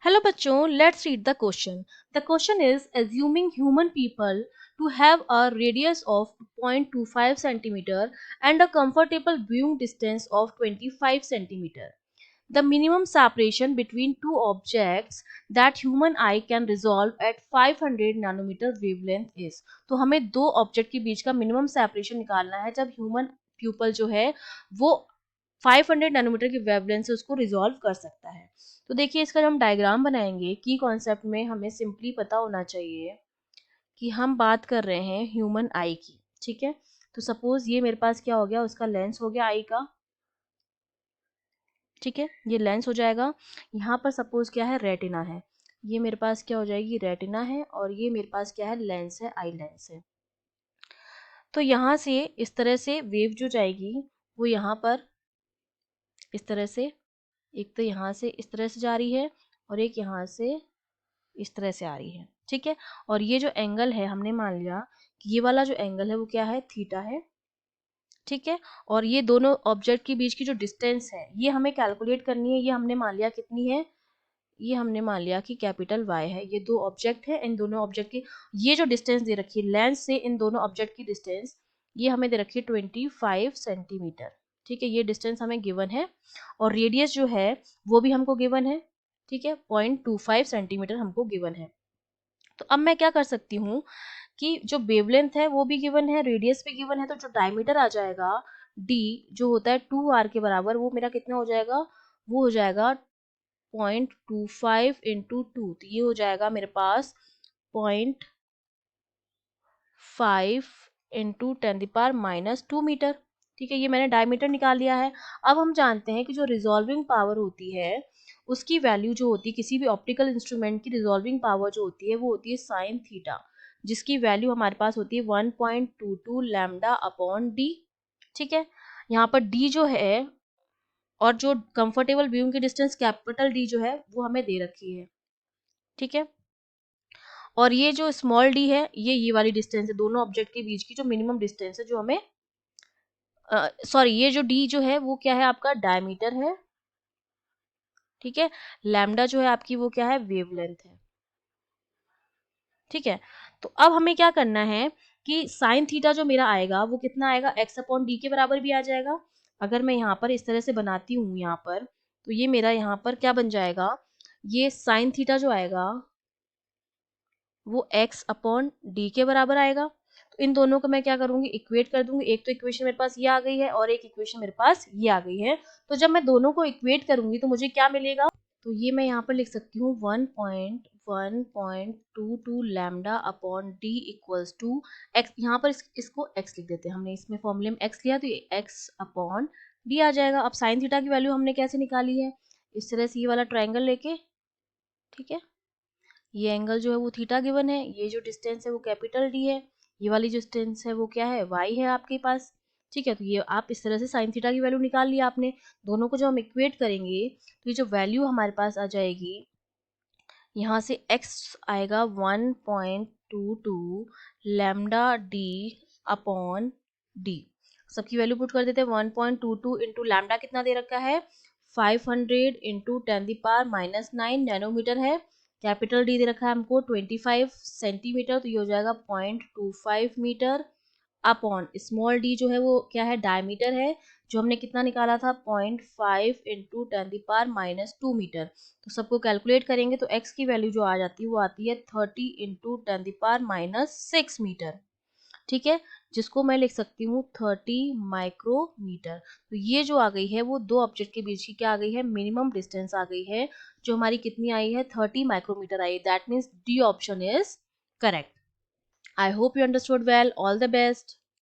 Hello bachon, let's read the question. The question is assuming human people to have a radius of 0.25 centimeter and a comfortable viewing distance of 25 centimeter. The minimum separation between two objects that human eye can resolve at 500 nanometer wavelength is. तो हमें दो object के बीच का minimum separation निकालना है जब human pupal जो है वो 500 नैनोमीटर की वेवलेंथ से उसको रिजॉल्व कर सकता है। तो देखिए इसका जब हम डायग्राम बनाएंगे की कॉन्सेप्ट में हमें सिंपली पता होना चाहिए कि हम बात कर रहे हैं ह्यूमन आई की। ठीक है, तो सपोज ये मेरे पास क्या हो गया, उसका लेंस हो गया आई का। ठीक है, ये लेंस हो जाएगा। यहाँ पर सपोज क्या है, रेटिना है। ये मेरे पास क्या हो जाएगी, रेटिना है, और ये मेरे पास क्या है, लेंस है, आई लेंस है। तो यहाँ से इस तरह से वेव जो जाएगी वो यहाँ पर इस तरह से, एक तो यहाँ से इस तरह से जा रही है और एक यहाँ से इस तरह से आ रही है। ठीक है, और ये जो एंगल है हमने मान लिया कि ये वाला जो एंगल है वो क्या है, थीटा है। ठीक है, और ये दोनों ऑब्जेक्ट के बीच की जो डिस्टेंस है ये हमें कैलकुलेट करनी है। ये हमने मान लिया कितनी है, ये हमने मान लिया कि कैपिटल वाई है। ये दो ऑब्जेक्ट है, इन दोनों ऑब्जेक्ट की ये जो डिस्टेंस दे रखी है लेंस से इन दोनों ऑब्जेक्ट की डिस्टेंस ये हमें दे रखी है 25 सेंटीमीटर। ठीक है, ये डिस्टेंस हमें गिवन है और रेडियस जो है वो भी हमको गिवन है। ठीक है, 0.25 सेंटीमीटर हमको गिवन है। तो अब मैं क्या कर सकती हूँ कि जो वेवलेंथ है वो भी गिवन है, रेडियस भी गिवन है, तो जो डायमीटर आ जाएगा डी जो होता है 2r के बराबर, वो मेरा कितना हो जाएगा, वो हो जाएगा 0.25 इंटू 2, तो ये हो जाएगा मेरे पास 0.5 इंटू 10⁻⁻2 मीटर। ठीक है, ये मैंने डायमीटर निकाल लिया है। अब हम जानते हैं कि जो रिजॉल्विंग पावर होती है उसकी वैल्यू जो होती है किसी भी ऑप्टिकल इंस्ट्रूमेंट की रिजॉल्विंग पावर जो होती है वो होती है साइन थीटा, जिसकी वैल्यू हमारे पास होती है 1.22 लैम्डा अपॉन डी। ठीक है, यहाँ पर डी जो है और जो कंफर्टेबल व्यूइंग की डिस्टेंस कैपिटल डी जो है वो हमें दे रखी है। ठीक है, और ये जो स्मॉल डी है ये वाली डिस्टेंस है, दोनों ऑब्जेक्ट के बीच की जो मिनिमम डिस्टेंस है जो हमें सॉरी ये जो डी जो है वो क्या है, आपका डायमीटर है। ठीक है, लैम्डा जो है आपकी वो क्या है, वेवलेंथ है। ठीक है, तो अब हमें क्या करना है कि साइन थीटा जो मेरा आएगा वो कितना आएगा, एक्स अपॉन डी के बराबर भी आ जाएगा। अगर मैं यहाँ पर इस तरह से बनाती हूँ यहाँ पर, तो ये मेरा यहाँ पर क्या बन जाएगा, ये साइन थीटा जो आएगा वो x अपॉन डी के बराबर आएगा। तो इन दोनों को मैं क्या करूंगी, इक्वेट कर दूंगी। एक तो इक्वेशन मेरे पास ये आ गई है और एक इक्वेशन मेरे पास ये आ गई है। तो जब मैं दोनों को इक्वेट करूंगी तो मुझे क्या मिलेगा, तो ये मैं यहाँ पर लिख सकती हूँ 1.1.22 lambda upon D equals to X. यहाँ पर इसको x लिख देते हैं, हमने इसमें फॉर्मूले में x लिया तो ये x अपॉन डी आ जाएगा। अब साइन थीटा की वैल्यू हमने कैसे निकाली है, इस तरह से ये वाला ट्राइंगल लेके। ठीक है, ये एंगल जो है वो थीटा गिवन है, ये जो डिस्टेंस है वो कैपिटल डी है, ये वाली जो डिस्टेंस है वो क्या है, वाई है आपके पास। ठीक है, तो ये आप इस तरह से साइन थीटा की वैल्यू निकाल लिया आपने। दोनों को जब हम इक्वेट करेंगे तो ये जो वैल्यू हमारे पास आ जाएगी, यहाँ से x आएगा 1.22 लैम्डा डी अपॉन डी। सबकी वैल्यू पुट कर देते हैं, 1.22 इंटू लैम्डा कितना दे रखा है, 500 इंटू 10⁻⁹ नैनोमीटर है। कैपिटल डी दे रखा है हमको 25 सेंटीमीटर, तो ये हो जाएगा 0.25 मीटर अपॉन स्मॉल डी जो है वो क्या है, डायमीटर है, जो हमने कितना निकाला था 0.5 इंटू 10⁻⁻2 मीटर। तो सबको कैलकुलेट करेंगे तो x की वैल्यू जो आ जाती है वो आती है 30 इंटू 10⁻⁻6 मीटर। ठीक है, जिसको मैं लिख सकती हूँ 30 माइक्रोमीटर। तो ये जो आ गई है वो दो ऑब्जेक्ट के बीच की क्या आ गई है, मिनिमम डिस्टेंस आ गई है, जो हमारी कितनी आई है, 30 माइक्रोमीटर आई। That means D option is correct. I hope you understood well. All the best.